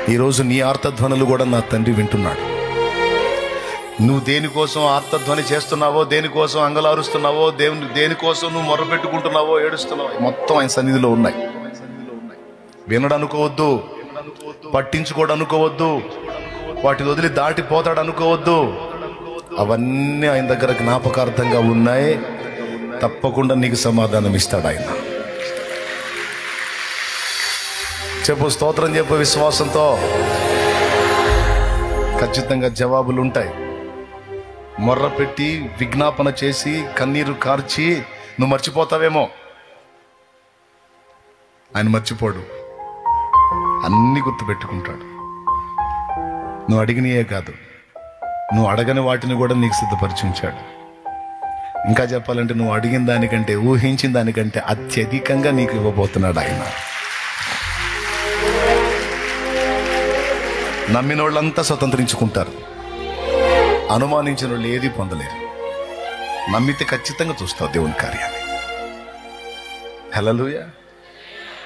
ఈరోజు నీ ఆర్తధ్వనులు కూడా నా తండ్రి వింటున్నాడు. నువ్వు దేనికోసం ఆర్తధ్వని చేస్తున్నావో, దేనికోసం అంగలారుస్తున్నావో, దేనికోసం నువ్వు మొర్రపెట్టుకుంటున్నావో, ఏడుస్తున్నావో, మొత్తం ఆయన సన్నిధిలో ఉన్నాయి. వినడనుకోవద్దు, పట్టించుకోడనుకోవద్దు, వాటిని వదిలి దాటిపోతాడు అనుకోవద్దు. అవన్నీ ఆయన దగ్గర జ్ఞాపకార్థంగా ఉన్నాయి. తప్పకుండా నీకు సమాధానం ఇస్తాడు ఆయన. చెప్పు, స్తోత్రం చెప్పు విశ్వాసంతో. ఖచ్చితంగా జవాబులు ఉంటాయి. మొర్ర పెట్టి విజ్ఞాపన చేసి కన్నీరు కార్చి నువ్వు మర్చిపోతావేమో, ఆయన మర్చిపోడు. అన్ని గుర్తుపెట్టుకుంటాడు. నువ్వు అడిగినయే కాదు, నువ్వు అడగని వాటిని కూడా నీకు సిద్ధపరిచి ఉంచాడు. ఇంకా చెప్పాలంటే నువ్వు అడిగిన దానికంటే, ఊహించిన దానికంటే అత్యధికంగా నీకు ఇవ్వబోతున్నాడు ఆయన. నమ్మిన వాళ్ళంతా స్వతంత్రించుకుంటారు, అనుమానించిన వాళ్ళు ఏది పొందలేరు. నమ్మితే ఖచ్చితంగా చూస్తావు దేవుని కార్యాన్ని. హల్లెలూయా.